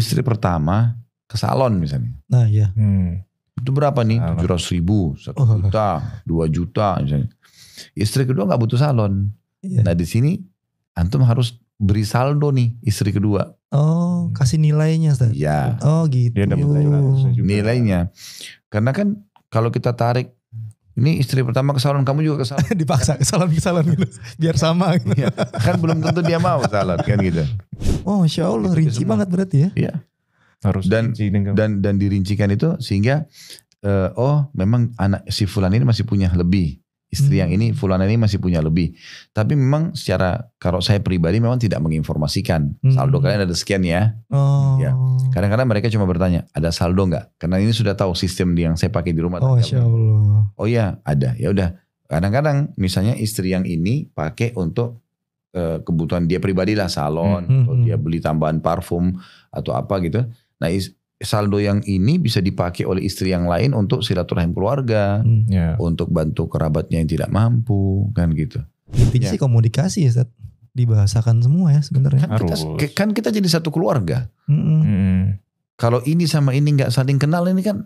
istri pertama ke salon misalnya. Nah iya. Itu berapa nih? 700.000, 1 juta, 2 juta misalnya. Istri kedua gak butuh salon. Iya. Nah di sini antum harus beri saldo nih istri kedua. Oh, kasih nilainya Ustaz. Iya. Oh gitu. Dia dapat Nilainya. Karena kan kalau kita tarik, ini istri pertama ke salon, kamu juga ke salon. Dipaksa ke salon gitu. Biar sama gitu. Iya. Kan belum tentu dia mau salon kan gitu. Oh Masya Allah, Itu rinci semua. banget berarti ya. Iya. Harus Dan dirincikan itu sehingga memang anak si fulan ini masih punya lebih. Istri yang ini, fulan ini masih punya lebih. Tapi memang secara, kalau saya pribadi memang tidak menginformasikan. Saldo kalian ada sekian ya. Oh. Ya. Kadang-kadang mereka cuma bertanya, ada saldo nggak? Karena ini sudah tahu sistem yang saya pakai di rumah. Oh Masya Allah. Oh iya ada, ya udah. Kadang-kadang misalnya istri yang ini pakai untuk kebutuhan dia pribadi lah, salon, atau dia beli tambahan parfum atau apa gitu. Nah saldo yang ini bisa dipakai oleh istri yang lain untuk silaturahim keluarga, untuk bantu kerabatnya yang tidak mampu, kan gitu. Intinya sih komunikasi ya Ustaz. Dibahasakan semua ya sebenarnya. Kan kita jadi satu keluarga. Kalau ini sama ini nggak saling kenal, ini kan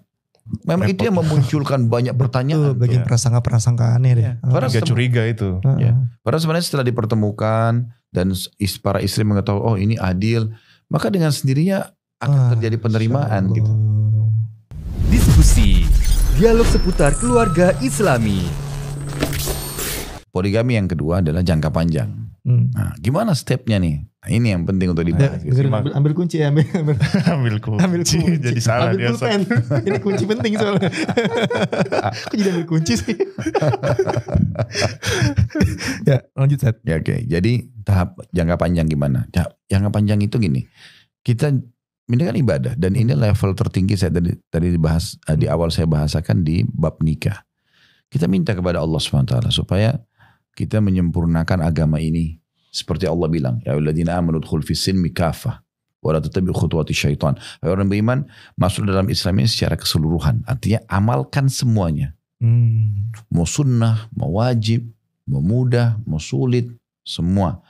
memang itu yang memunculkan banyak pertanyaan. Bikin prasangka-prasangka aneh deh. Agak curiga itu. Padahal sebenarnya setelah dipertemukan dan para istri mengetahui, oh ini adil, maka dengan sendirinya akan terjadi penerimaan gitu. Diskusi, dialog seputar keluarga Islami. Poligami yang kedua adalah jangka panjang. Nah, gimana stepnya nih? Nah, ini yang penting untuk dibahas. Ambil kunci ya, ambil kunci. Jadi salah ambil dia. pulpen. Ini kunci penting soalnya. Kok jadi ambil kunci sih? Ya lanjut Seth. Ya oke. Jadi tahap jangka panjang gimana? Jangka panjang itu gini. Kita ini kan ibadah dan ini level tertinggi saya tadi dibahas di awal saya bahasakan di bab nikah. Kita minta kepada Allah SWT supaya kita menyempurnakan agama ini seperti Allah bilang, ya ayyuhalladzina amanu udkhulu fis-silmi kafah wa la tattabi'u khutuwati syaitan. Orang beriman masuk dalam Islam ini secara keseluruhan. Artinya amalkan semuanya. Mau sunnah, mau wajib, mau mudah, mau sulit, semua.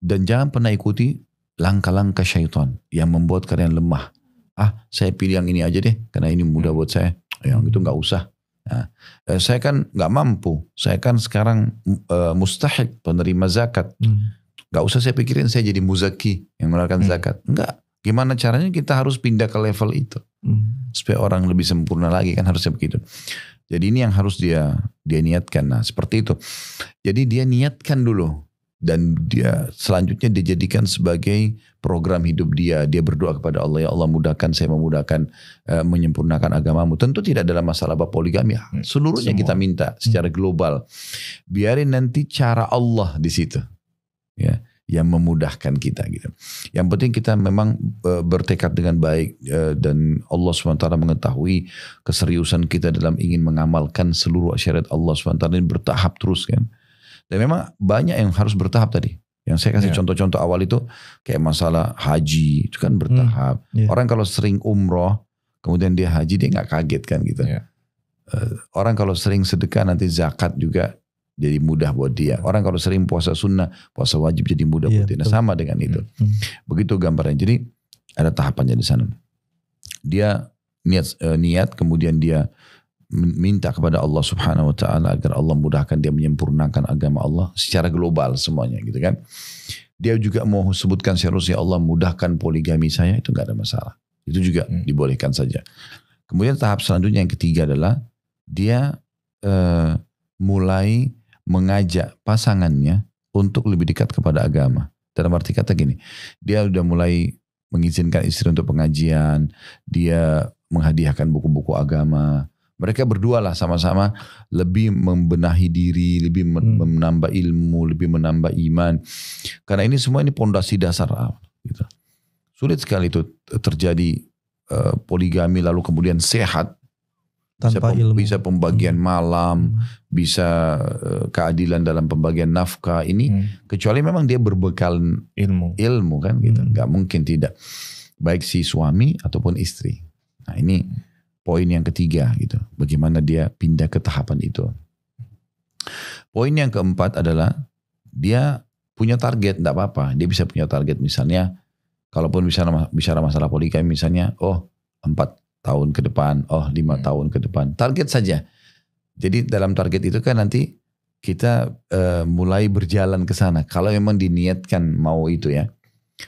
Dan jangan pernah ikuti langkah-langkah syaitan yang membuat kalian lemah. Saya pilih yang ini aja deh karena ini mudah buat saya. Yang itu gak usah. Nah, saya kan gak mampu. Saya kan sekarang mustahik penerima zakat. Gak usah saya pikirin saya jadi muzaki yang mengeluarkan zakat. Enggak. Gimana caranya kita harus pindah ke level itu. Supaya orang lebih sempurna lagi kan harusnya begitu. Jadi ini yang harus dia niatkan. Nah seperti itu. Jadi dia niatkan dulu. Dan dia selanjutnya dijadikan sebagai program hidup dia. Dia berdoa kepada Allah, ya Allah mudahkan, saya memudahkan, menyempurnakan agamamu. Tentu tidak dalam masalah poligami. Seluruhnya semua. Kita minta secara global. Biarin nanti cara Allah di situ. Ya, yang memudahkan kita gitu. Yang penting kita memang bertekad dengan baik. Dan Allah SWT mengetahui keseriusan kita dalam ingin mengamalkan seluruh syariat Allah SWT ini bertahap terus kan. Dan memang banyak yang harus bertahap tadi. Yang saya kasih contoh-contoh awal itu kayak masalah haji itu kan bertahap. Orang kalau sering umroh kemudian dia haji dia nggak kaget kan gitu. Orang kalau sering sedekah nanti zakat juga jadi mudah buat dia. Orang kalau sering puasa sunnah, puasa wajib jadi mudah buat dia. Nah, sama dengan itu. Begitu gambarannya. Jadi ada tahapannya di sana. Dia niat kemudian dia minta kepada Allah Subhanahu wa taala agar Allah mudahkan dia menyempurnakan agama Allah secara global semuanya gitu kan. Dia juga mau sebutkan seharusnya Allah mudahkan poligami saya, itu enggak ada masalah. Itu juga dibolehkan saja. Kemudian tahap selanjutnya yang ketiga adalah dia mulai mengajak pasangannya untuk lebih dekat kepada agama. Dalam arti kata gini, dia udah mulai mengizinkan istri untuk pengajian, dia menghadiahkan buku-buku agama. Mereka berdua lah sama-sama lebih membenahi diri, lebih menambah ilmu, lebih menambah iman. Karena ini semua ini pondasi dasar. Gitu. Sulit sekali itu terjadi poligami lalu kemudian sehat. Tanpa ilmu. Bisa pembagian malam, bisa keadilan dalam pembagian nafkah ini. Kecuali memang dia berbekal ilmu kan gitu. Gak mungkin tidak. Baik si suami ataupun istri. Nah ini poin yang ketiga gitu. Bagaimana dia pindah ke tahapan itu. Poin yang keempat adalah dia punya target, enggak apa-apa. Dia bisa punya target misalnya Kalaupun bicara masalah poligami misalnya, 4 tahun ke depan, 5 tahun ke depan. Target saja. Jadi dalam target itu kan nanti kita mulai berjalan ke sana. Kalau memang diniatkan mau itu ya.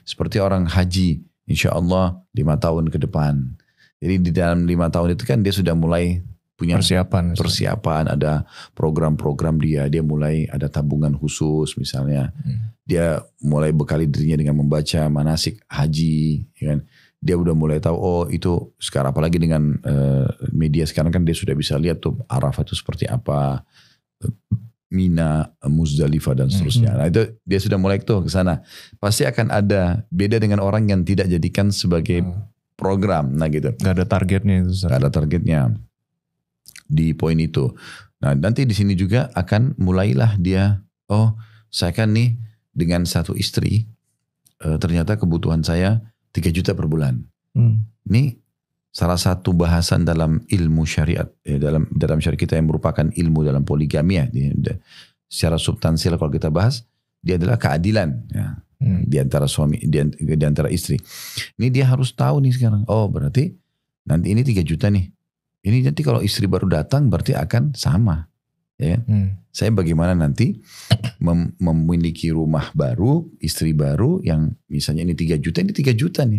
Seperti orang haji, insya Allah 5 tahun ke depan. Jadi di dalam 5 tahun itu kan dia sudah mulai punya persiapan, ada program-program dia mulai ada tabungan khusus misalnya. Dia mulai bekali dirinya dengan membaca manasik haji, ya kan? Dia udah mulai tahu, itu sekarang apalagi dengan media sekarang kan dia sudah bisa lihat tuh Arafah itu seperti apa, Mina, Muzdalifah dan seterusnya. Nah itu dia sudah mulai tuh ke sana. Pasti akan ada beda dengan orang yang tidak jadikan sebagai program, nah gitu. Gak ada targetnya itu. Gak ada targetnya di poin itu. Nah nanti di sini juga akan mulailah dia, saya kan nih dengan satu istri, ternyata kebutuhan saya 3 juta per bulan. Ini salah satu bahasan dalam ilmu syariat, dalam syariat kita yang merupakan ilmu dalam poligami ya. Secara substansial kalau kita bahas, dia adalah keadilan ya, di antara suami, di antara istri. Ini dia harus tahu nih sekarang, berarti nanti ini 3 juta nih. Ini nanti kalau istri baru datang berarti akan sama. Ya. Saya bagaimana nanti memiliki rumah baru, istri baru yang misalnya ini 3 juta, ini 3 juta nih.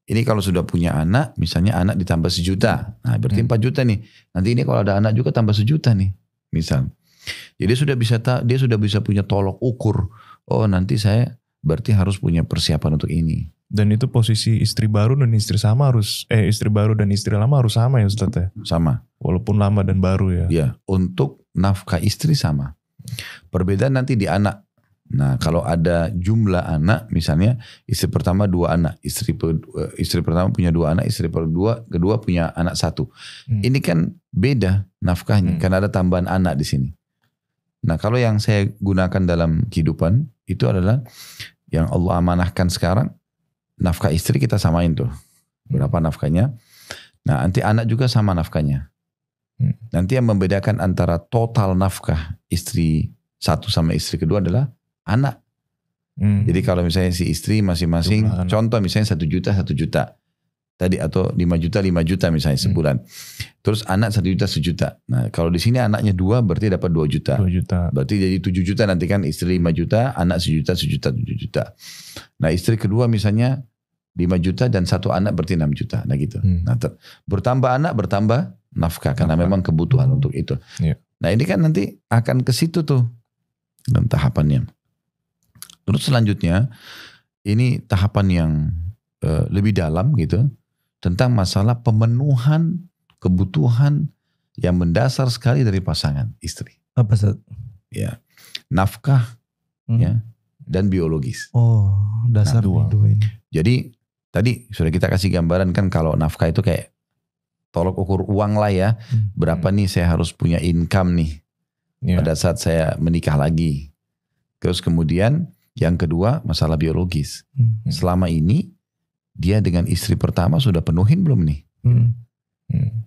Ini kalau sudah punya anak, misalnya anak ditambah 1 juta. Nah berarti 4 juta nih. Nanti ini kalau ada anak juga tambah 1 juta nih. Misal. Jadi dia sudah bisa punya tolok ukur. Nanti saya berarti harus punya persiapan untuk ini. Dan itu posisi istri baru dan istri baru dan istri lama harus sama ya Ustaz ya? Sama. Walaupun lama dan baru ya? Ya, untuk nafkah istri sama. Perbedaan nanti di anak. Nah kalau ada jumlah anak, misalnya istri pertama 2 anak, istri pertama punya 2 anak, istri kedua punya anak 1. Ini kan beda nafkahnya, karena ada tambahan anak di sini. Nah kalau yang saya gunakan dalam kehidupan, itu adalah yang Allah amanahkan sekarang, nafkah istri kita samain tuh. Berapa nafkahnya. Nah nanti anak juga sama nafkahnya. Nanti yang membedakan antara total nafkah istri 1 sama istri kedua adalah anak. Jadi kalau misalnya si istri masing-masing, contoh misalnya 1 juta 1 juta tadi, atau 5 juta misalnya sebulan. Terus anak 1 juta 1 juta. Nah kalau di sini anaknya 2 berarti dapat 2 juta. 2 juta. Berarti jadi 7 juta nanti kan, istri 5 juta, anak 1 juta 7 juta. Nah istri kedua misalnya 5 juta dan 1 anak berarti 6 juta. Nah gitu. Nah bertambah anak bertambah nafkah karena memang kebutuhan untuk itu. Yeah. Nah ini kan nanti akan ke situ tuh dan tahapannya. Terus selanjutnya ini tahapan yang lebih dalam gitu, tentang masalah pemenuhan kebutuhan yang mendasar sekali dari pasangan istri. Apa Ustaz? Ya, nafkah ya, dan biologis. Dasar dua ini. Jadi tadi sudah kita kasih gambaran kan, kalau nafkah itu kayak tolok ukur uang lah ya. Berapa nih saya harus punya income nih pada saat saya menikah lagi. Terus kemudian yang kedua masalah biologis. Selama ini dia dengan istri pertama sudah penuhin belum nih?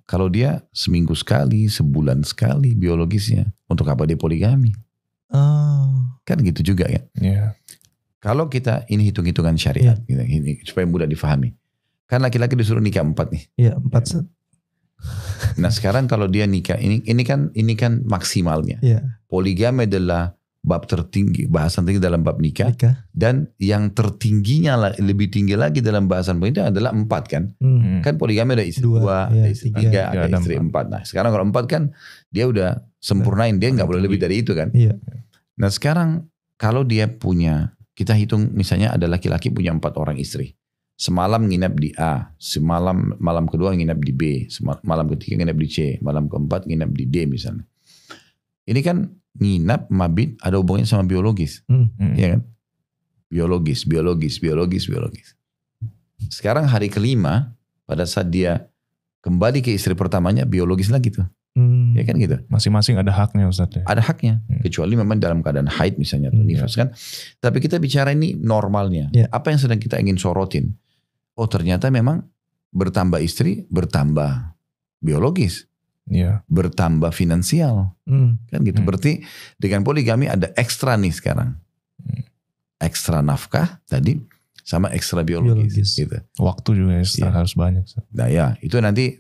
Kalau dia seminggu sekali, sebulan sekali biologisnya, untuk apa dia poligami? Kan gitu juga ya. Kalau kita ini hitung-hitungan syariat, ini supaya mudah difahami. Kan laki-laki disuruh nikah 4 nih. Iya 4. Nah sekarang kalau dia nikah, ini kan maksimalnya. Poligami adalah bab tertinggi, bahasan tinggi dalam bab nikah. Dan yang tertingginya lebih tinggi lagi dalam bahasan poligami adalah 4 kan. Kan poligami ada istri 2, ada istri 3, ada istri 4. Nah sekarang kalau 4 kan dia udah sempurnain, dia nggak boleh lebih dari itu kan. Nah sekarang kalau dia punya, kita hitung misalnya ada laki-laki punya 4 orang istri. Semalam nginap di A, malam kedua nginap di B, malam ketiga nginap di C, malam keempat nginap di D misalnya. Ini kan nginap, mabit, ada hubungannya sama biologis. Ya kan? Biologis. Sekarang hari kelima, pada saat dia kembali ke istri pertamanya, biologis lagi tuh. Ya kan gitu. Masing-masing ada haknya Ustaz ya? Ada haknya. Kecuali memang dalam keadaan haid misalnya, atau nifas kan. Tapi kita bicara ini normalnya. Apa yang sedang kita ingin sorotin? Ternyata memang bertambah istri, bertambah biologis. Bertambah finansial. Kan gitu. Berarti dengan poligami ada ekstra nih sekarang. Ekstra nafkah tadi, sama ekstra biologis. Biologis. Gitu. Waktu juga ekstra harus banyak. Nah ya, itu nanti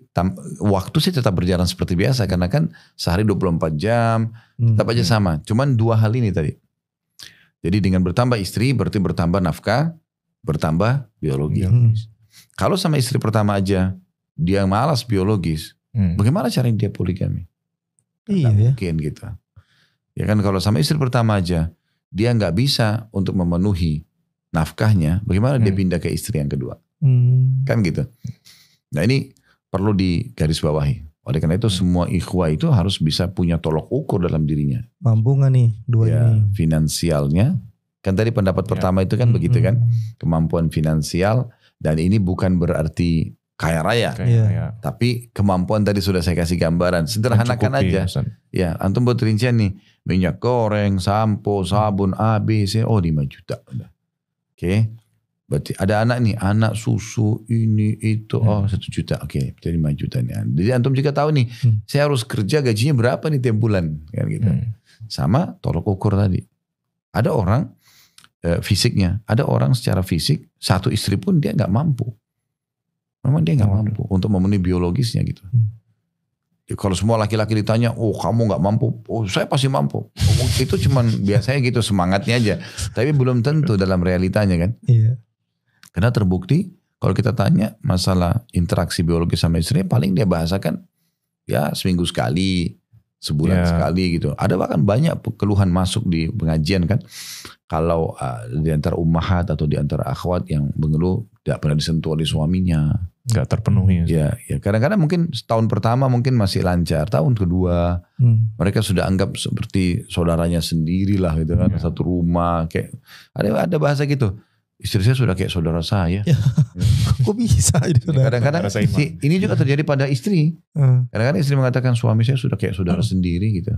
waktu sih tetap berjalan seperti biasa karena kan sehari 24 jam tetap aja sama. Cuman 2 hal ini tadi. Jadi dengan bertambah istri berarti bertambah nafkah, bertambah biologis. Kalau sama istri pertama aja dia malas biologis, bagaimana caranya dia poligami? Iya ya. Mungkin gitu. Ya kan kalau sama istri pertama aja dia nggak bisa untuk memenuhi nafkahnya, bagaimana dia pindah ke istri yang kedua? Kan gitu. Nah ini perlu digarisbawahi. Oleh karena itu semua ikhwah itu harus bisa punya tolok ukur dalam dirinya. Mampu gak nih dua ini? Finansialnya. Kan tadi pendapat pertama itu kan begitu kan. Kemampuan finansial. Dan ini bukan berarti kaya raya. Tapi kemampuan tadi sudah saya kasih gambaran. Sederhanakan aja. Ya, antum buat rincian nih. Minyak goreng, sampo, sabun, A, B, C. Oh 5 juta. Oke. Berarti ada anak nih. Anak susu ini itu. Oh 1 juta. Oke. Jadi 5 juta nih. Jadi antum juga tahu nih. Saya harus kerja gajinya berapa nih tiap bulan. Kan gitu. Sama tolok ukur tadi. Ada orang fisiknya. Ada orang secara fisik. Satu istri pun dia gak mampu. Memang dia gak mampu. Untuk memenuhi biologisnya gitu. Kalau semua laki-laki ditanya, oh kamu gak mampu, oh saya pasti mampu. Itu cuman biasanya gitu semangatnya aja. Tapi belum tentu dalam realitanya kan. Iya. Karena terbukti kalau kita tanya masalah interaksi biologis sama istri, paling dia bahasakan ya seminggu sekali, sebulan sekali gitu. Ada bahkan banyak keluhan masuk di pengajian kan. Kalau di antara ummahat atau di antara akhwat yang mengeluh tidak pernah disentuh oleh suaminya. Gak terpenuhi. Ya, kadang-kadang mungkin tahun pertama mungkin masih lancar, tahun kedua mereka sudah anggap seperti saudaranya sendiri lah gitu kan, satu rumah kayak ada bahasa gitu. Istri saya sudah kayak saudara saya. Ya. Kok bisa? Kadang-kadang ini juga terjadi pada istri. Kadang-kadang istri mengatakan suami saya sudah kayak saudara sendiri gitu.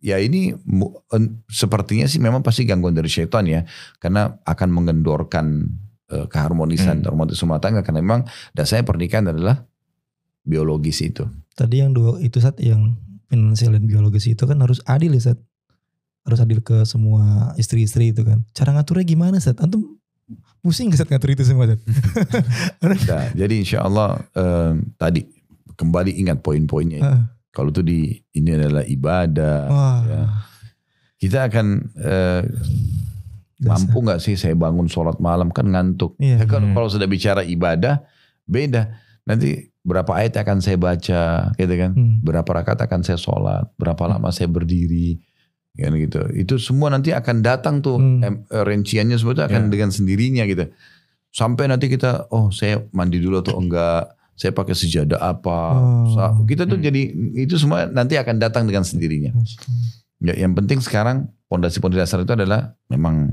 Ya ini sepertinya sih memang pasti gangguan dari syaitan ya, karena akan mengendorkan keharmonisan romantis rumah tangga, karena memang dasarnya pernikahan adalah biologis itu. Tadi yang dua itu Sat, yang finansial dan biologis itu kan harus adil ya Sat. Harus adil ke semua istri-istri itu kan. Cara ngaturnya gimana Sat? Antum pusing gak Sat ngatur itu semua Sat? Nah, jadi insya Allah tadi kembali ingat poin-poinnya. Kalau itu ini adalah ibadah. Ya. Kita akan mampu gak sih saya bangun sholat malam kan ngantuk. Kalau sudah bicara ibadah beda. Nanti berapa ayat akan saya baca gitu kan. Berapa rakaat akan saya sholat. Berapa lama saya berdiri. Kan gitu. Itu semua nanti akan datang tuh. Rinciannya semua itu akan dengan sendirinya gitu. Sampai nanti kita saya mandi dulu atau enggak. Saya pakai sejadah apa. Kita tuh jadi itu semua nanti akan datang dengan sendirinya. Ya, yang penting sekarang pondasi-pondasi dasar itu adalah memang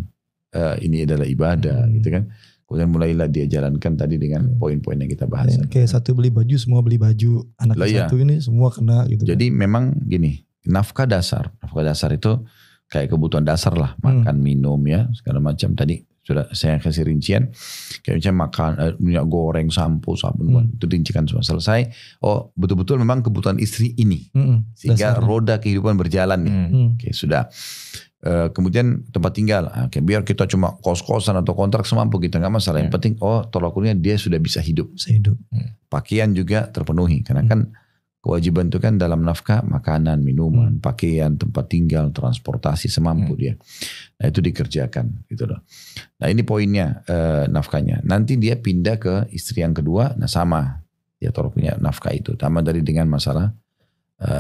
ini adalah ibadah gitu kan. Kemudian mulailah dia jalankan tadi dengan poin-poin yang kita bahas. Kayak satu beli baju semua beli baju, anak satu ini semua kena gitu. Jadi memang gini, nafkah dasar itu kayak kebutuhan dasar lah, makan, minum ya segala macam. Tadi sudah saya kasih rincian, kayak misalnya makan, minyak goreng, sampo, sabun, itu rincikan semua selesai. Oh betul-betul memang kebutuhan istri ini, sehingga roda kehidupan berjalan nih. Oke, sudah. Kemudian tempat tinggal, biar kita cuma kos-kosan atau kontrak semampu kita nggak masalah. Yang penting tolak ukurnya dia sudah bisa hidup. Pakaian juga terpenuhi, karena kan kewajiban itu kan dalam nafkah makanan, minuman, pakaian, tempat tinggal, transportasi semampu dia. Nah itu dikerjakan gitu loh. Nah ini poinnya nafkahnya. Nanti dia pindah ke istri yang kedua, nah sama dia tolaknya nafkah itu. Tambah dari dengan masalah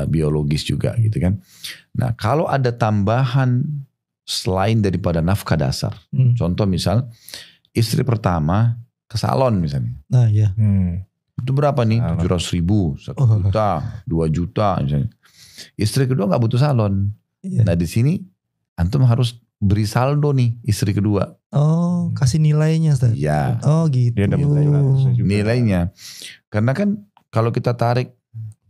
biologis juga gitu kan. Nah kalau ada tambahan selain daripada nafkah dasar, contoh misal istri pertama ke salon misalnya. Nah ya. Itu berapa nih? 700.000, 1 juta, 2 juta misalnya. Istri kedua gak butuh salon. Nah di sini antum harus beri saldo nih istri kedua. Oh kasih nilainya Ustaz. Iya. Oh gitu. Dia dapat nilainya. Karena kan kalau kita tarik,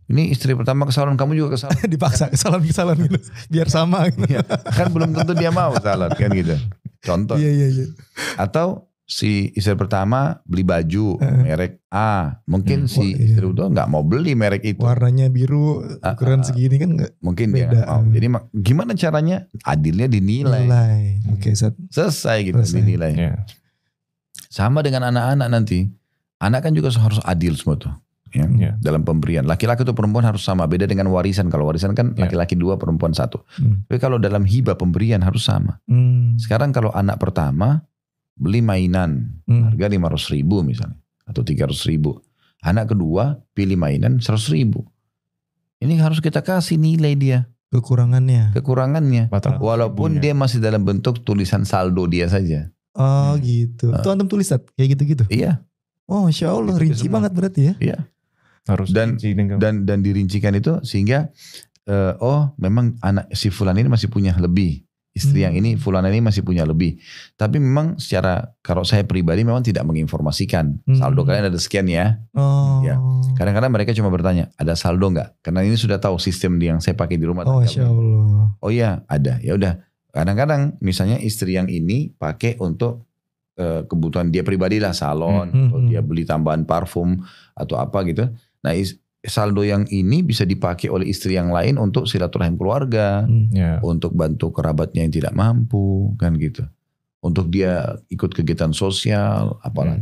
ini istri pertama ke salon, kamu juga ke salon. Dipaksa ke salon gitu. Biar sama gitu. Kan belum tentu dia mau salon kan gitu. Contoh. Iya. Atau si istri pertama beli baju merek A, mungkin si istri kedua nggak mau beli merek itu. Warnanya biru, ukuran segini kan nggak mungkin dia beda. nggak mau. Jadi gimana caranya? Adilnya dinilai. Oke, Selesai gitu dinilai. Yeah. Sama dengan anak-anak nanti. Anak kan juga harus adil semua tuh. Ya, dalam pemberian. Laki-laki atau perempuan harus sama. Beda dengan warisan. Kalau warisan kan laki-laki 2, perempuan 1. Tapi kalau dalam hibah pemberian harus sama. Sekarang kalau anak pertama beli mainan harga 500.000 misalnya. Atau 300.000. Anak kedua pilih mainan 100.000. Ini harus kita kasih nilai dia. Kekurangannya. Walaupun dia masih dalam bentuk tulisan saldo dia saja. Oh gitu. Itu antum tulis kayak gitu-gitu? Iya. Oh Insya Allah rinci banget berarti ya. Iya. Harus dan dirincikan itu sehingga memang anak si fulan ini masih punya lebih, istri yang ini fulan ini masih punya lebih, tapi memang secara kalau saya pribadi memang tidak menginformasikan saldo kalian ada sekian ya. Ya kadang-kadang mereka cuma bertanya ada saldo nggak, karena ini sudah tahu sistem yang saya pakai di rumah. Insya Allah. Oh iya ada, ya udah. Kadang-kadang misalnya istri yang ini pakai untuk kebutuhan dia pribadi lah, salon, atau dia beli tambahan parfum atau apa gitu. Nah saldo yang ini bisa dipakai oleh istri yang lain untuk silaturahim keluarga, untuk bantu kerabatnya yang tidak mampu, kan gitu. Untuk dia ikut kegiatan sosial, apalah.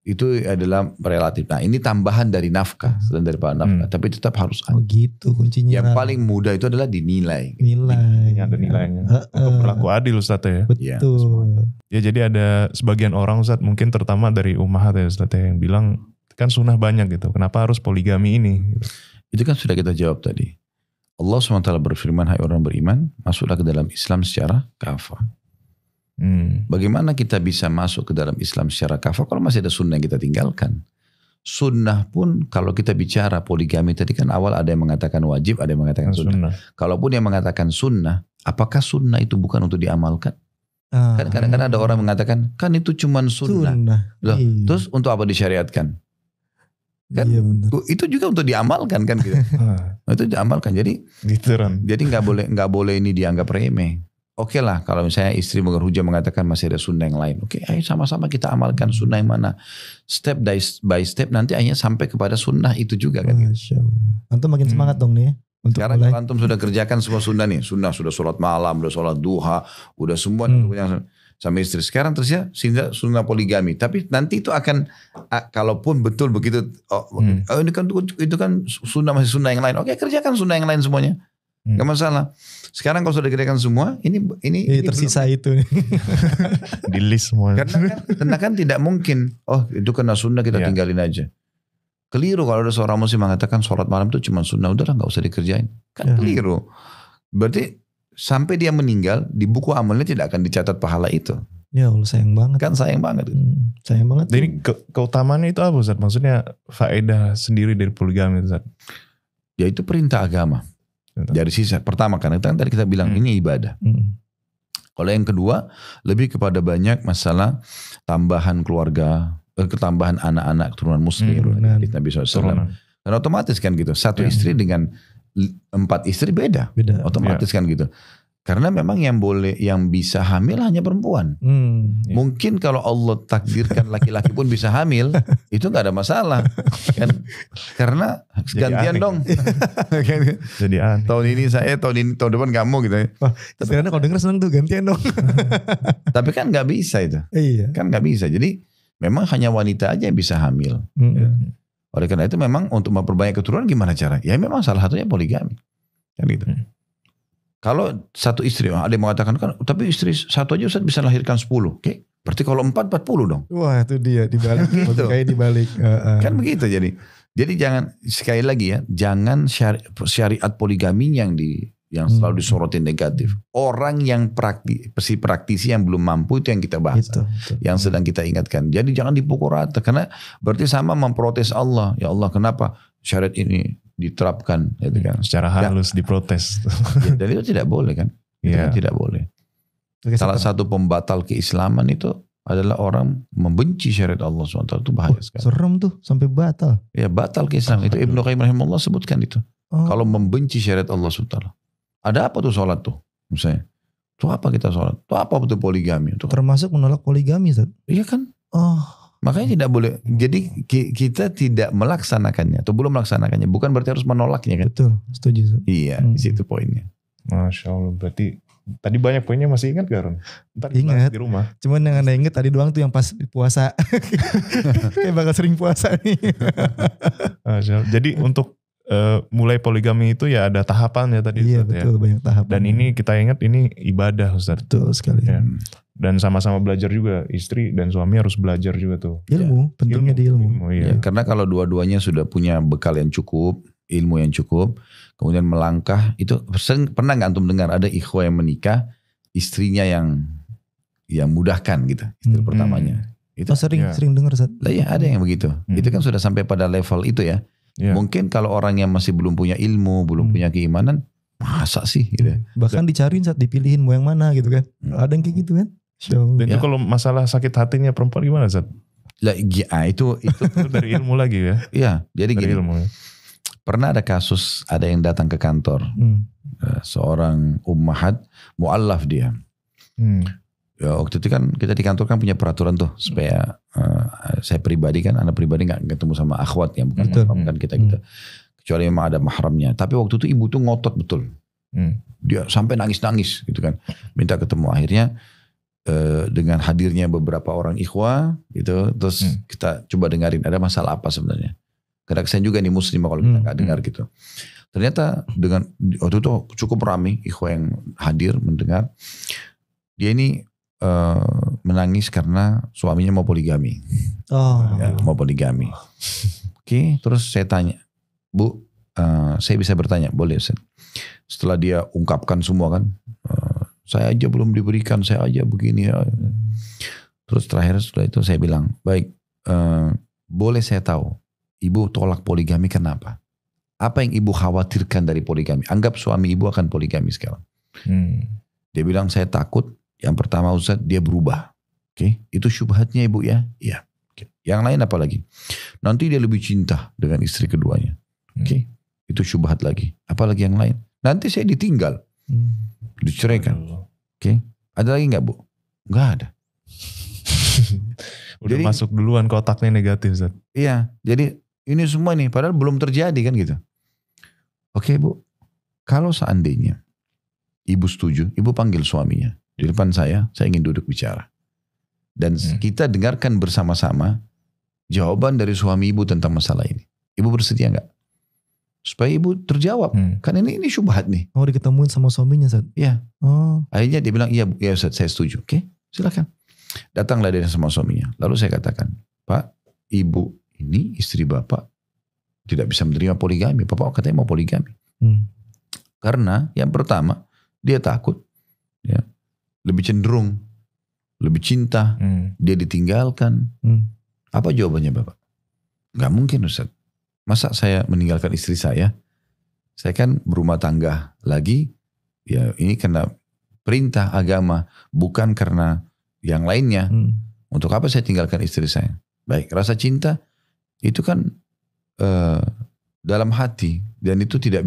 Itu adalah relatif. Nah ini tambahan dari nafkah, selain daripada nafkah. Tapi tetap harus ada. Oh gitu kuncinya. Yang paling mudah itu adalah dinilai. Ada nilainya. Untuk berlaku adil Ustaz ya. Betul. Ya jadi ada sebagian orang Ustaz, mungkin terutama dari ummahat ya Ustaz ya, yang bilang kan sunnah banyak gitu. Kenapa harus poligami ini? Gitu. Itu kan sudah kita jawab tadi. Allah SWT berfirman, hai orang beriman, masuklah ke dalam Islam secara kafah. Bagaimana kita bisa masuk ke dalam Islam secara kafah kalau masih ada sunnah yang kita tinggalkan? Sunnah pun kalau kita bicara poligami tadi kan awal ada yang mengatakan wajib, ada yang mengatakan sunnah. Kalaupun yang mengatakan sunnah, apakah sunnah itu bukan untuk diamalkan? Kan kadang-kadang ada orang mengatakan kan itu cuma sunnah. Loh, terus untuk apa disyariatkan? Kan itu juga untuk diamalkan kan gitu. Itu diamalkan. Jadi nggak boleh ini dianggap remeh. Oke lah kalau misalnya istri berhujah mengatakan masih ada sunnah yang lain. Oke, ayo sama-sama kita amalkan sunnah yang mana. Step by step nanti akhirnya sampai kepada sunnah itu juga kan. Antum makin semangat dong nih. Sekarang kalau antum sudah kerjakan semua sunnah nih. Sunnah sudah sholat malam, sudah sholat duha, udah semua sama istri. Sekarang terusnya sunnah poligami. Tapi nanti itu akan, kalaupun betul begitu, itu kan sunnah masih sunnah yang lain. Oke, kerjakan sunnah yang lain semuanya. Gak masalah. Sekarang kalau sudah dikerjakan semua, ini tersisa belum. Itu. Di list semua. Karena kan tidak mungkin. Oh itu kena sunnah kita tinggalin aja. Keliru kalau ada seorang muslim mengatakan sholat malam itu cuma sunnah, udah gak usah dikerjain. Kan keliru. Berarti sampai dia meninggal di buku amalnya tidak akan dicatat pahala itu. Ya Allah sayang banget. Kan sayang banget. Sayang banget. Jadi keutamaannya itu apa Ustaz? Maksudnya faedah sendiri dari poligami Ustaz? Ya itu perintah agama. Dari sisi pertama karena tadi kita bilang ini ibadah. Kalau yang kedua lebih kepada banyak masalah tambahan keluarga, ketambahan anak-anak keturunan muslim. Nabi SAW. Dan otomatis kan gitu. Satu istri dengan 4 istri beda. Otomatis kan gitu. Karena memang yang bisa hamil hanya perempuan. Mungkin kalau Allah takdirkan laki-laki pun bisa hamil, itu nggak ada masalah. Kan? Karena gantian dong. Jadi aneh. Tahun ini saya, tahun depan kamu gitu. Wah, karena kalau denger senang tuh gantian dong. Tapi kan nggak bisa itu. Iya. Kan nggak bisa. Jadi memang hanya wanita aja yang bisa hamil. Oleh karena itu memang untuk memperbanyak keturunan gimana cara? Ya memang salah satunya poligami. Kan gitu. Kalau satu istri, ada yang mengatakan kan, tapi istri satu aja Ustaz bisa lahirkan 10. Oke, berarti kalau 4, 40 dong. Wah itu dia dibalik. Gitu. Kayak dibalik. Kan begitu jadi. Jadi jangan, sekali lagi ya, jangan syariat poligami yang selalu disorotin negatif. Orang yang praktisi yang belum mampu itu yang kita bahas. Yang sedang kita ingatkan. Jadi jangan dipukul rata. Karena berarti sama memprotes Allah. Ya Allah kenapa syariat ini diterapkan gitu kan. Secara halus diprotes. Ya, dan itu tidak boleh kan. Itu kan tidak boleh. Salah satu pembatal keislaman itu adalah orang membenci syariat Allah SWT. Itu bahaya sekali. Serem tuh sampai batal. Ya batal keislaman. Itu Ibnu Qayyim rahimahullah sebutkan itu. Kalau membenci syariat Allah SWT. Ada apa tuh sholat tuh? Misalnya. Tuh apa kita sholat? Tuh apa betul poligami? Tuh. Termasuk menolak poligami, Ustaz. Iya kan? Oh, Makanya tidak boleh. Jadi kita tidak melaksanakannya atau belum melaksanakannya. Bukan berarti harus menolaknya kan? betul, setuju, Ustaz. Iya, di situ poinnya. Masya Allah, berarti tadi banyak poinnya masih ingat gak Ron? Ntar dibahas Ingat. di rumah. Cuman yang Anda inget tadi doang tuh yang pas puasa. Kayak bakal sering puasa nih. Masya Allah. Jadi untuk mulai poligami itu ya ada tahapannya tadi Iya, Ustaz, betul, banyak tahap. Dan ini kita ingat ini ibadah Ustaz. betul sekali. Ya. Dan sama-sama belajar juga, istri dan suami harus belajar juga tuh. Ilmu, pentingnya di ilmu. Iya. Ya, karena kalau dua-duanya sudah punya bekal yang cukup, ilmu yang cukup, kemudian melangkah, itu pernah nggak antum dengar ada ikhwah yang menikah, istrinya yang mudahkan gitu, istri pertamanya. Itu Oh, sering Ya. dengar, Ustaz. lah ya ada yang begitu. Itu kan sudah sampai pada level itu ya. Iya. Mungkin kalau orang yang masih belum punya ilmu, belum punya keimanan, masa sih gitu. Bahkan dicariin saat dipilihin mau yang mana gitu kan. Ada yang kayak gitu kan. Dan Ya. itu kalau masalah sakit hatinya perempuan gimana Ustaz? Lah itu Itu dari ilmu lagi ya? ya. Jadi Dari gini, ilmu ya? pernah ada kasus ada yang datang ke kantor, seorang ummahat mu'allaf dia. Ya, waktu itu kan kita di kantor kan punya peraturan tuh supaya saya pribadi kan, anak pribadi nggak ketemu sama akhwat ya, bukan Betul. mahram kan kita kecuali memang ada mahramnya. Tapi waktu itu ibu tuh ngotot betul, dia sampai nangis gitu kan, minta ketemu. Akhirnya dengan hadirnya beberapa orang ikhwah gitu, terus kita coba dengarin ada masalah apa sebenarnya. Karena kesian juga nih muslimah kalau kita nggak dengar gitu. Ternyata dengan waktu itu cukup ramai ikhwah yang hadir mendengar. Dia ini menangis karena suaminya mau poligami. Oh. Ya, mau poligami. Oke, terus saya tanya, Bu, saya bisa bertanya, boleh Ustaz? Setelah dia ungkapkan semua kan, saya aja belum diberikan, saya aja begini ya. Terus terakhir setelah itu saya bilang, baik, boleh saya tahu, Ibu tolak poligami kenapa? Apa yang Ibu khawatirkan dari poligami? Anggap suami Ibu akan poligami sekarang. Dia bilang, saya takut. Yang pertama Ustaz, dia berubah. Oke, itu syubhatnya Ibu ya? Iya. Oke. Yang lain apa lagi? Nanti dia lebih cinta dengan istri keduanya. Oke, itu syubhat lagi. Apalagi yang lain? Nanti saya ditinggal, diceraikan. Oke, ada lagi nggak Bu? Nggak ada. Udah Jadi- masuk duluan kotaknya negatif Ustaz. Iya, jadi ini semua nih, padahal belum terjadi kan gitu. Oke Bu, kalau seandainya Ibu setuju, Ibu panggil suaminya. Di depan saya ingin duduk bicara. Dan kita dengarkan bersama-sama jawaban dari suami Ibu tentang masalah ini. Ibu bersedia nggak? Supaya Ibu terjawab. Kan ini syubhat nih. Oh, diketemuin sama suaminya, Ustaz. Iya. Oh. Akhirnya dia bilang, iya Ustaz, saya setuju. Oke, silakan. Datanglah dia sama suaminya. Lalu saya katakan, Pak, Ibu ini istri Bapak tidak bisa menerima poligami. Bapak katanya mau poligami. Karena yang pertama, dia takut, ya, lebih cenderung, lebih cinta, dia ditinggalkan. Apa jawabannya Bapak? Gak mungkin Ustaz. Masa saya meninggalkan istri saya? Saya kan berumah tangga lagi, ya ini karena perintah agama, bukan karena yang lainnya. Untuk apa saya tinggalkan istri saya? Baik, rasa cinta itu kan dalam hati, dan itu tidak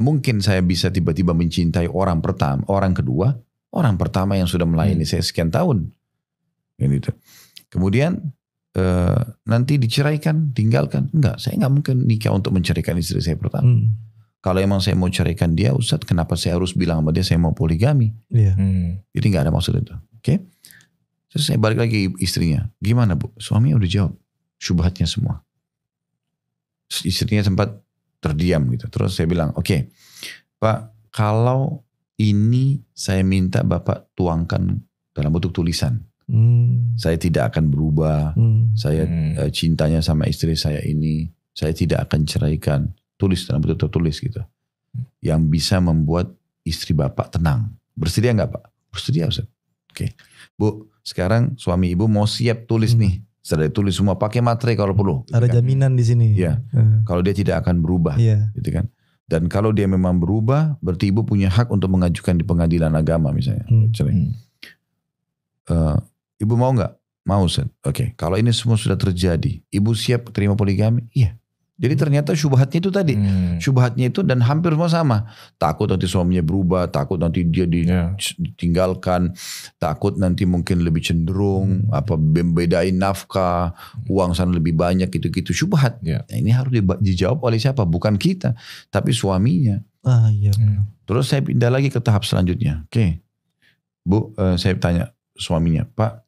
mungkin saya bisa tiba-tiba mencintai orang pertama, orang kedua, orang pertama yang sudah melayani saya sekian tahun. Gitu. Kemudian nanti diceraikan, tinggalkan. Enggak, saya nggak mungkin nikah untuk menceraikan istri saya pertama. Kalau emang saya mau ceraikan dia, Ustadz, kenapa saya harus bilang sama dia saya mau poligami? Iya. Jadi nggak ada maksud itu. Oke? Terus saya balik lagi istrinya. Gimana Bu? Suaminya udah jawab syubhatnya semua. Terus istrinya sempat terdiam gitu. Terus saya bilang, oke, Pak, kalau ini saya minta Bapak tuangkan dalam bentuk tulisan. Saya tidak akan berubah. Saya cintanya sama istri saya ini. Saya tidak akan ceraikan. Tulis dalam bentuk tertulis gitu. Yang bisa membuat istri Bapak tenang. Bersedia nggak Pak? Bersedia Ustaz. Oke. Bu, sekarang suami Ibu mau siap tulis nih. Setelah ditulis semua, pakai materai kalau perlu. Ada jaminan di sini. Iya. Kalau dia tidak akan berubah. Iya. Gitu kan. Dan kalau dia memang berubah, berarti Ibu punya hak untuk mengajukan di pengadilan agama misalnya. Cerai. Ibu mau nggak? Mau Ustaz. Oke. Kalau ini semua sudah terjadi, Ibu siap terima poligami? Iya. Jadi ternyata syubhatnya itu tadi. Syubhatnya itu dan hampir semua sama. Takut nanti suaminya berubah, takut nanti dia ditinggalkan, takut nanti mungkin lebih cenderung, membedain nafkah, uang sana lebih banyak, gitu-gitu. Syubhat. Nah, ini harus dijawab oleh siapa? Bukan kita, tapi suaminya. Iya. Terus saya pindah lagi ke tahap selanjutnya. Oke. Bu, saya tanya suaminya, Pak,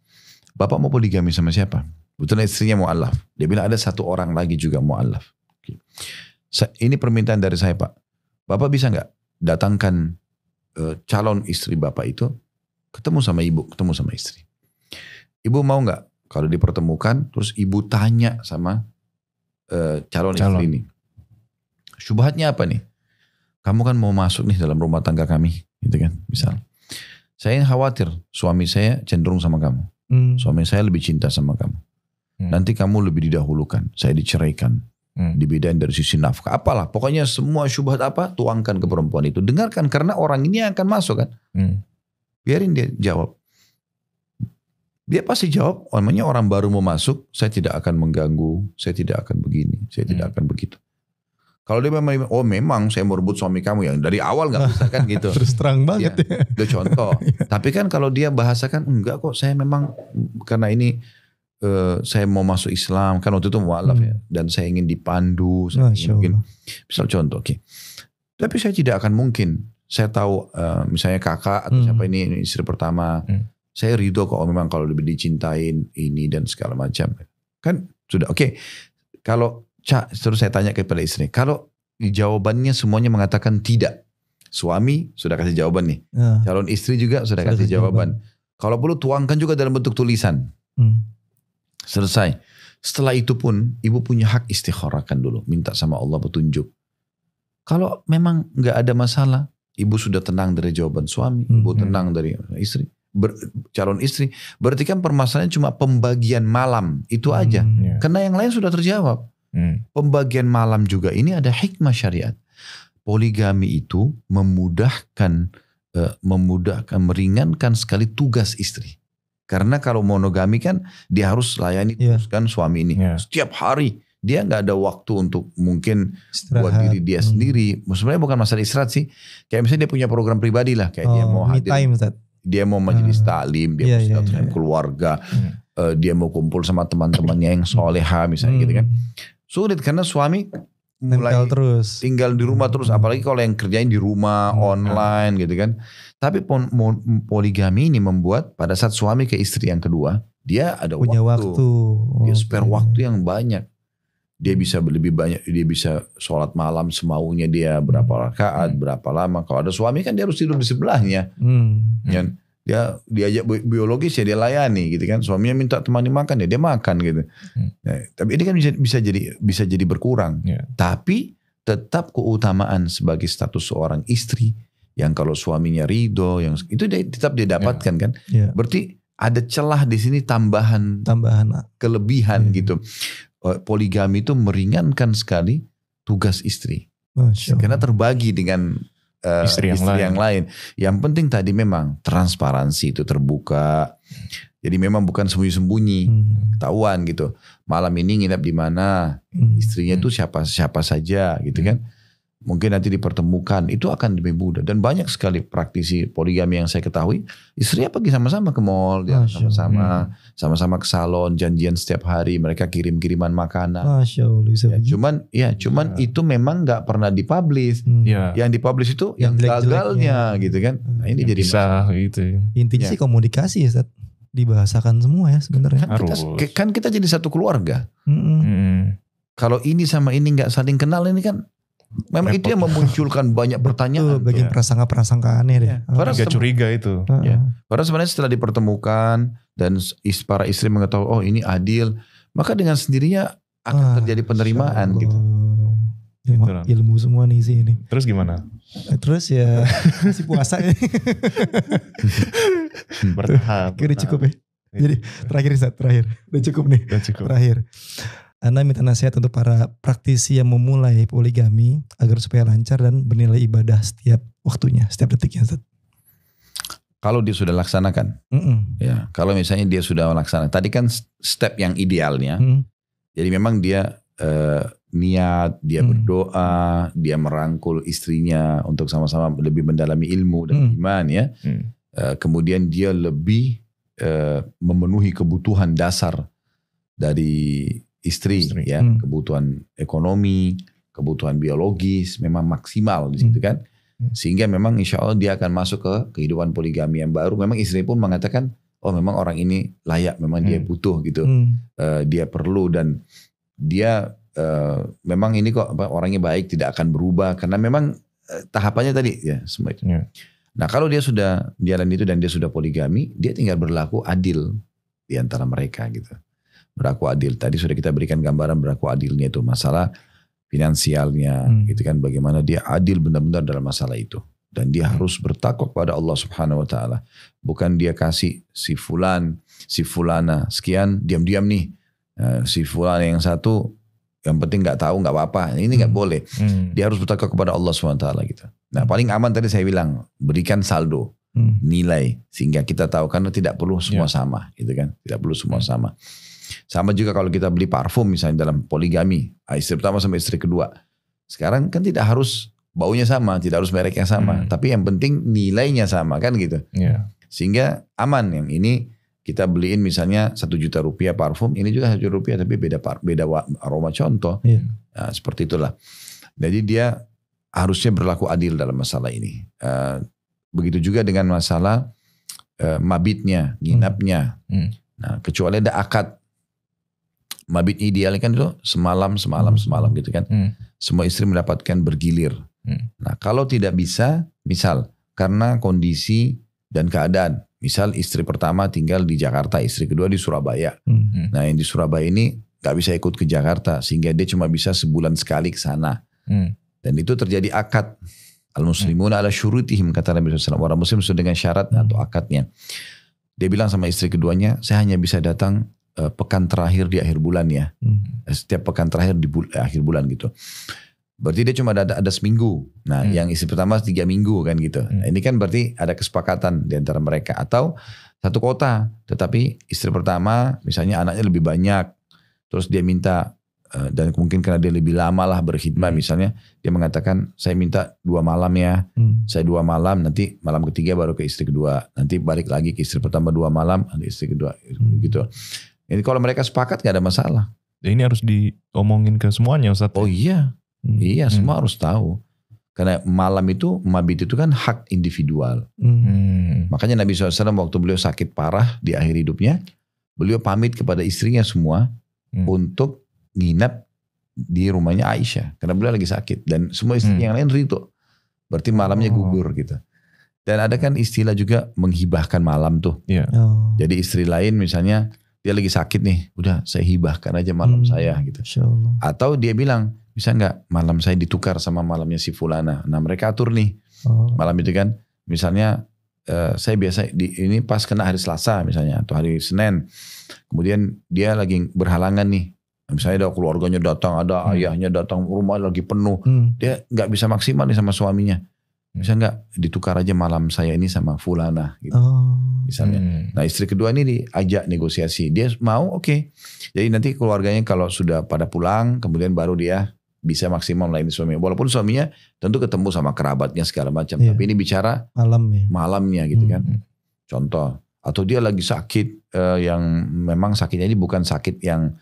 Bapak mau poligami sama siapa? Betul istrinya mu'allaf. Dia bilang ada satu orang lagi juga mu'allaf. Ini permintaan dari saya, Pak. Bapak bisa nggak datangkan calon istri Bapak itu ketemu sama ibu, ketemu sama istri. Ibu mau nggak kalau dipertemukan terus ibu tanya sama calon istri ini. Syubhatnya apa nih? Kamu kan mau masuk nih dalam rumah tangga kami, gitu kan? Misal. Saya khawatir suami saya cenderung sama kamu. Suami saya lebih cinta sama kamu. Nanti kamu lebih didahulukan, saya diceraikan. Dibedain dari sisi nafkah, apalah pokoknya semua syubhat tuangkan ke perempuan itu, dengarkan karena orang ini akan masuk kan, biarin dia jawab, dia pasti jawab. Namanya orang baru mau masuk, saya tidak akan mengganggu, saya tidak akan begini, saya tidak akan begitu. Kalau dia memang saya mau rebut suami kamu yang dari awal nggak bisa kan gitu, terus terang banget ya. Itu contoh. Tapi kan kalau dia bahasakan enggak kok, saya memang karena ini saya mau masuk Islam kan waktu itu mu'alaf ya, dan saya ingin dipandu, saya ingin mungkin, misal contoh, tapi saya tidak akan mungkin, saya tahu misalnya kakak atau siapa ini istri pertama, saya ridho kok memang kalau lebih dicintain ini dan segala macam, kan sudah oke. Kalau terus saya tanya kepada istri, kalau jawabannya semuanya mengatakan tidak, suami sudah kasih jawaban nih, calon istri juga sudah kasih jawaban. Kalau perlu tuangkan juga dalam bentuk tulisan. Selesai. Setelah itu pun ibu punya hak istikharahkan dulu, minta sama Allah petunjuk. Kalau memang nggak ada masalah, ibu sudah tenang dari jawaban suami, ibu tenang dari istri, calon istri. Berarti kan permasalahannya cuma pembagian malam itu aja. Karena yang lain sudah terjawab. Pembagian malam juga ini ada hikmah syariat. Poligami itu memudahkan, meringankan sekali tugas istri. Karena kalau monogami kan dia harus layani terus kan suami ini. Setiap hari dia nggak ada waktu untuk mungkin istirahat, buat diri dia sendiri. Sebenarnya bukan masalah istirahat sih. Kayak misalnya dia punya program pribadi lah. Kayak dia mau hadir, dia mau majelis taklim, dia mau silaturahmi keluarga, dia mau kumpul sama teman-temannya yang soleha misalnya gitu kan. Sulit karena suami mulai terus tinggal di rumah terus, apalagi kalau yang kerjain di rumah online gitu kan. Tapi poligami ini membuat pada saat suami ke istri yang kedua, dia ada punya waktu. Dia spare waktu yang banyak. Dia bisa lebih banyak, dia bisa sholat malam semaunya dia, berapa rakaat, berapa lama. Kalau ada suami kan dia harus tidur di sebelahnya. Dia diajak biologis ya dia layani gitu kan. Suaminya minta temani makan ya dia makan gitu. Nah, tapi ini kan bisa jadi berkurang. Tapi tetap keutamaan sebagai status seorang istri yang kalau suaminya ridho, yang itu tetap dia dapatkan kan. Berarti ada celah di sini tambahan kelebihan gitu. Poligami itu meringankan sekali tugas istri. Karena terbagi dengan istri yang lain. Yang penting tadi memang transparansi itu terbuka. Jadi memang bukan sembunyi-sembunyi, ketahuan gitu. Malam ini nginap di mana, istrinya itu siapa saja gitu kan. Mungkin nanti dipertemukan, itu akan lebih mudah. Dan banyak sekali praktisi poligami yang saya ketahui, istrinya pergi sama-sama ke mall, dia sama-sama ke salon, janjian setiap hari, mereka kirim-kiriman makanan. Masya Allah, cuman itu memang nggak pernah dipublish. Yang dipublish itu yang gagalnya gitu kan. Nah, ini jadi bisa gitu. Intinya sih komunikasi ya, Ustaz. Dibahasakan semua ya sebenarnya. Kan kita jadi satu keluarga. Kalau ini sama ini nggak saling kenal, ini kan memang itu yang memunculkan banyak pertanyaan. Bagian prasangka aneh deh. Curiga itu. Padahal sebenarnya setelah dipertemukan dan para istri mengetahui oh ini adil, maka dengan sendirinya akan terjadi penerimaan gitu. Ilmu semua nih sih ini. Terus gimana? Terus ya masih puasa ya. Bertahap. Udah cukup ya. Jadi terakhir. Udah cukup nih. Terakhir. Anda minta nasihat untuk para praktisi yang memulai poligami agar supaya lancar dan bernilai ibadah setiap waktunya, setiap detiknya. Kalau dia sudah laksanakan, ya. Kalau misalnya dia sudah melaksanakan, tadi kan step yang idealnya. Jadi memang dia niat, dia berdoa, dia merangkul istrinya untuk sama-sama lebih mendalami ilmu dan iman ya. Kemudian dia lebih memenuhi kebutuhan dasar dari istri. Ya, kebutuhan ekonomi, kebutuhan biologis memang maksimal di situ kan. Sehingga memang insya Allah dia akan masuk ke kehidupan poligami yang baru. Memang istri pun mengatakan, oh memang orang ini layak, memang dia butuh gitu. Dia perlu dan dia memang ini kok orangnya baik, tidak akan berubah. Karena memang tahapannya tadi ya semua itu. Nah kalau dia sudah jalan itu dan dia sudah poligami, dia tinggal berlaku adil di antara mereka gitu. Berlaku adil. Tadi sudah kita berikan gambaran berlaku adilnya itu masalah finansialnya gitu kan. Bagaimana dia adil benar-benar dalam masalah itu. Dan dia harus bertakwa kepada Allah Subhanahu Wa Taala. Bukan dia kasih si fulan, si fulana sekian diam-diam nih. Si fulana yang satu yang penting nggak tahu nggak apa-apa. Ini nggak boleh. Dia harus bertakwa kepada Allah Subhanahu Wa Taala gitu. Nah paling aman tadi saya bilang berikan saldo, nilai sehingga kita tahu karena tidak perlu semua sama gitu kan. Tidak perlu semua sama. Sama juga kalau kita beli parfum misalnya dalam poligami, istri pertama sama istri kedua. Sekarang kan tidak harus baunya sama, tidak harus mereknya sama, tapi yang penting nilainya sama kan gitu. Sehingga aman. Yang ini kita beliin misalnya 1 juta rupiah parfum, ini juga 1 juta rupiah tapi beda aroma contoh. Nah, seperti itulah. Jadi dia harusnya berlaku adil dalam masalah ini. Begitu juga dengan masalah mabitnya, nginapnya. Nah, kecuali ada akad. Mabit idealnya kan itu semalam gitu kan. Semua istri mendapatkan bergilir. Nah kalau tidak bisa, misal karena kondisi dan keadaan. Misal istri pertama tinggal di Jakarta, istri kedua di Surabaya. Nah yang di Surabaya ini gak bisa ikut ke Jakarta. Sehingga dia cuma bisa sebulan sekali ke sana. Dan itu terjadi akad. Al-muslimuna ala syurutihim, kata Nabi SAW. Orang muslim sesuai dengan syarat atau akadnya. Dia bilang sama istri keduanya, saya hanya bisa datang pekan terakhir di akhir bulan ya. Setiap pekan terakhir di akhir bulan gitu. Berarti dia cuma ada seminggu. Nah yang istri pertama 3 minggu kan gitu. Nah, ini kan berarti ada kesepakatan di antara mereka. Atau satu kota. Tetapi istri pertama misalnya anaknya lebih banyak. Terus dia minta, dan mungkin karena dia lebih lama lah berkhidmat misalnya. Dia mengatakan saya minta 2 malam ya. Saya 2 malam, nanti malam ketiga baru ke istri kedua. Nanti balik lagi ke istri pertama 2 malam, nanti istri kedua gitu. Ini kalau mereka sepakat gak ada masalah. Ini harus diomongin ke semuanya Ustaz. Oh iya. Iya semua harus tahu. Karena malam itu, mabit itu kan hak individual. Makanya Nabi SAW waktu beliau sakit parah di akhir hidupnya. Beliau pamit kepada istrinya semua. Untuk nginap di rumahnya Aisyah. Karena beliau lagi sakit. Dan semua istri yang lain rito. Berarti malamnya gugur gitu. Dan ada kan istilah juga menghibahkan malam tuh. Jadi istri lain misalnya dia lagi sakit nih, udah saya hibahkan aja malam saya gitu. Atau dia bilang, bisa nggak malam saya ditukar sama malamnya si fulana. Nah mereka atur nih malam itu kan. Misalnya saya biasa ini pas kena hari Selasa misalnya atau hari Senin. Kemudian dia lagi berhalangan nih. Misalnya ada keluarganya datang, ada ayahnya datang, rumah lagi penuh. Dia nggak bisa maksimal nih sama suaminya. Bisa nggak ditukar aja malam saya ini sama fulana gitu. Misalnya. Nah istri kedua ini diajak negosiasi. Dia mau oke. Jadi nanti keluarganya kalau sudah pada pulang, kemudian baru dia bisa maksimal melayani suaminya. Walaupun suaminya tentu ketemu sama kerabatnya segala macam. Tapi ini bicara malamnya gitu kan. Contoh. Atau dia lagi sakit yang memang sakitnya ini bukan sakit yang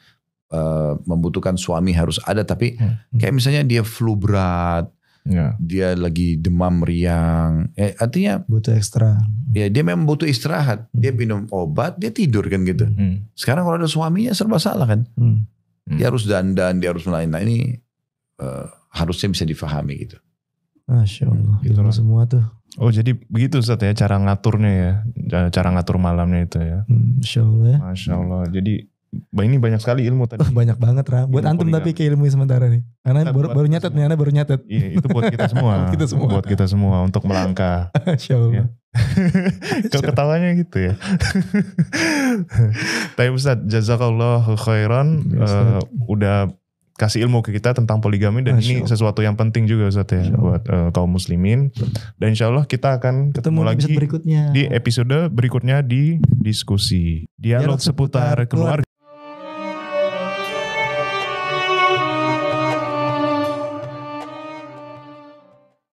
membutuhkan suami harus ada. Tapi kayak misalnya dia flu berat. Dia lagi demam meriang, artinya butuh ekstra. Ya dia memang butuh istirahat. Dia minum obat, dia tidur kan gitu. Sekarang kalau ada suaminya serba salah kan. Dia harus dandan, dia harus melayan. Nah ini harusnya bisa difahami gitu. Masya Allah, ilmu semua tuh. Oh jadi begitu Ustaz ya cara ngaturnya ya, cara ngatur malamnya itu ya. Masya Allah ya. Masya Allah. Jadi ini banyak sekali ilmu tadi. Banyak banget Ra. Buat antum tapi ke ilmu sementara nih. Karena baru nyatet nih, Anda baru nyatet. Iya itu buat kita semua. Buat kita semua untuk melangkah. Masya Allah. Ya. Kalau ketawanya gitu ya. Tapi Ustaz, jazakallahu khairan. Udah kasih ilmu ke kita tentang poligami. Dan ini sesuatu yang penting juga Ustaz ya. Buat kaum muslimin. Dan insya Allah kita akan ketemu lagi berikutnya. Di episode berikutnya di diskusi. Dialog seputar keluarga.